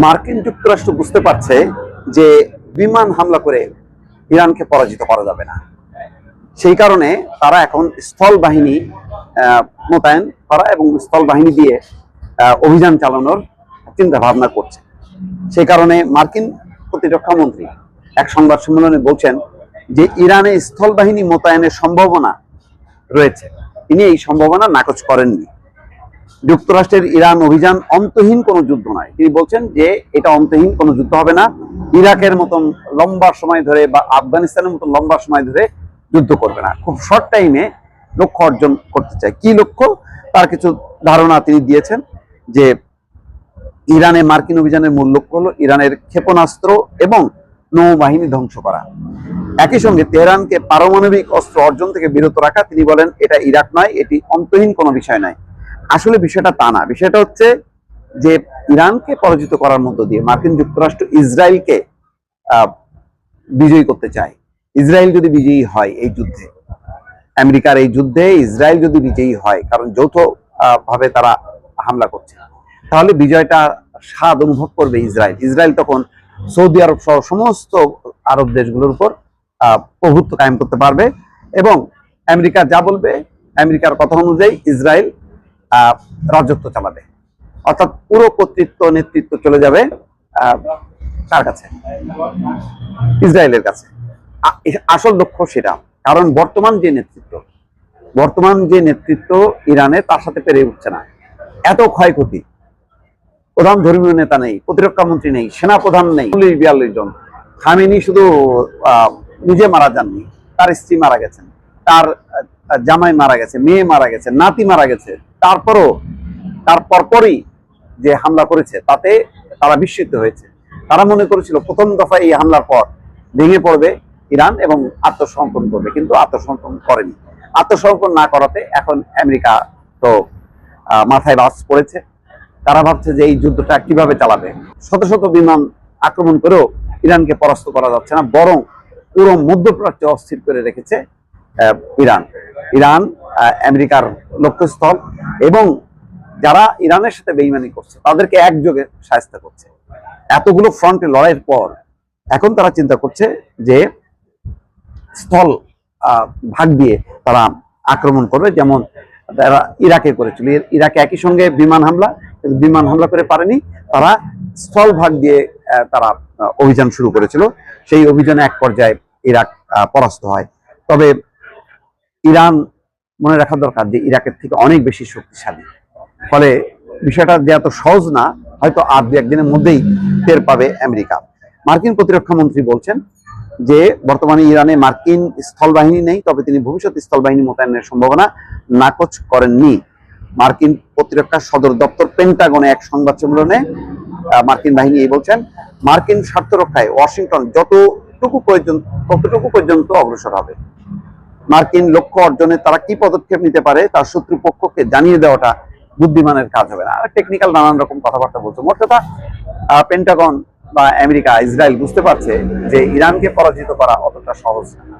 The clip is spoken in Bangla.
মার্কিন যুক্তরাষ্ট্র বুঝতে পারছে যে বিমান হামলা করে ইরানকে পরাজিত করা যাবে না। সেই কারণে তারা এখন স্থল বাহিনী মোতায়েন করা এবং স্থল বাহিনী দিয়ে অভিযান চালানোর চিন্তা ভাবনা করছে। সেই কারণে মার্কিন প্রতিরক্ষা মন্ত্রী এক সংবাদ সম্মেলনে বলছেন যে ইরানে স্থল বাহিনী মোতায়েনের সম্ভাবনা রয়েছে। তিনি এই সম্ভাবনা নাকচ করেননি। যুক্তরাষ্ট্রের ইরান অভিযান অন্তহীন কোনো যুদ্ধ নয়। তিনি বলছেন যে এটা অন্তহীন কোনো যুদ্ধ হবে না। ইরাকের মতন লম্বা সময় ধরে বা আফগানিস্তানের মতন লম্বা সময় ধরে যুদ্ধ করবে না, খুব শর্ট টাইমে লক্ষ্য অর্জন করতে চায়। কি লক্ষ্য, তার কিছু ধারণা তিনি দিয়েছেন যে ইরানে মার্কিন অভিযানের মূল লক্ষ্য হলো ইরানের ক্ষেপণাস্ত্র এবং নৌবাহিনী ধ্বংস করা। একই সঙ্গে তেহরানকে পারমাণবিক অস্ত্র অর্জন থেকে বিরত রাখা। তিনি বলেন এটা ইরাক নয়, এটি অন্তহীন কোনো বিষয় নয়। আসলে বিষয়টা তা না। বিষয়টা হচ্ছে যে ইরানকে পরাজিত করার মধ্য দিয়ে মার্কিন যুক্তরাষ্ট্র ইসরায়েলকে বিজয়ী করতে চায়। ইসরায়েল যদি বিজয়ী হয় এই যুদ্ধে, আমেরিকার এই যুদ্ধে ইসরায়েল যদি বিজয়ী হয়, কারণ যৌথ ভাবে তারা হামলা করছে, তাহলে বিজয়টা স্বাদ অনুভব করবে ইসরায়েল। ইসরায়েল তখন সৌদি আরব সহ সমস্ত আরব দেশগুলোর উপর প্রভুত্ব কায়েম করতে পারবে এবং আমেরিকা যা বলবে, আমেরিকার কথা অনুযায়ী ইসরায়েল রাজত্ব চালাবে। অর্থাৎ পুরো কর্তৃত্ব নেতৃত্ব চলে যাবে কার কাছে? ইসরায়েলের কাছে। আসল লক্ষ্য সেটা। কারণ বর্তমান যে নেতৃত্ব ইরানে, তার সাথে পেরে উঠছে না। এত ক্ষয়ক্ষতি, প্রধান ধর্মীয় নেতা নেই, প্রতিরক্ষা মন্ত্রী নেই, সেনাপ্রধান নেই, 42 জন। খামেনি শুধু নিজে মারা যাননি, তার স্ত্রী মারা গেছেন, তার জামাই মারা গেছে, মেয়ে মারা গেছে, নাতি মারা গেছে। তারপরও তার পরপরই যে হামলা করেছে তাতে তারা বিস্মিত হয়েছে। তারা মনে করেছিল প্রথম দফায় এই হামলার পর ভেঙে পড়বে ইরান এবং আত্মসমর্পণ করবে, কিন্তু আত্মসমর্পণ করেনি। আত্মসমর্পণ না করাতে এখন আমেরিকা তো মাথায় বাজ পড়েছে। তারা ভাবছে যে এই যুদ্ধটা কিভাবে চালাবে। শত শত বিমান আক্রমণ করেও ইরানকে পরাস্ত করা যাচ্ছে না, বরং পুরো মধ্যপ্রাচ্য অস্থির করে রেখেছে ইরান আমেরিকার লক্ষ্যস্থল এবং যারা ইরানের সাথে বেইমানি করছে তাদেরকে একযোগে শায়েস্তা করছে। এতগুলো ফ্রন্টে লড়াইয়ের পর এখন তারা চিন্তা করছে যে স্থল ভাগ দিয়ে তারা আক্রমণ করবে, যেমন তারা ইরাকে করেছিল। ইরাকে একই সঙ্গে বিমান হামলা করে পারেনি, তারা স্থল ভাগ দিয়ে তারা অভিযান শুরু করেছিল। সেই অভিযানে এক পর্যায়ে ইরাক পরাস্ত হয়। তবে ইরান মনে রাখা দরকার যে ইরাকের থেকে অনেক বেশি শক্তিশালী। ফলে বিষয়টা যে এত সহজ না, হয়তো আর দু একদিনের মধ্যেই টের পাবে আমেরিকা। মার্কিন প্রতিরক্ষা মন্ত্রী বলছেন যে বর্তমানে ইরানে মার্কিন স্থল বাহিনী নেই, তবে তিনি ভবিষ্যৎ স্থল বাহিনী মোতায়েনের সম্ভাবনা নাকচ করেননি। মার্কিন প্রতিরক্ষা সদর দপ্তর পেন্টাগনে এক সংবাদ সম্মেলনে মার্কিন বাহিনী এই বলছেন, মার্কিন স্বার্থ রক্ষায় ওয়াশিংটন যতটুকু পর্যন্ত অগ্রসর হবে। মার্কিন লক্ষ্য অর্জনে তারা কি পদক্ষেপ নিতে পারে তার শত্রুপক্ষকে জানিয়ে দেওয়াটা বুদ্ধিমানের কাজ হবে না। টেকনিক্যাল নানান রকম কথাবার্তা বলছে। মোট কথা, পেন্টাগন বা আমেরিকা, ইসরায়েল বুঝতে পারছে যে ইরানকে পরাজিত করা অতটা সহজ না।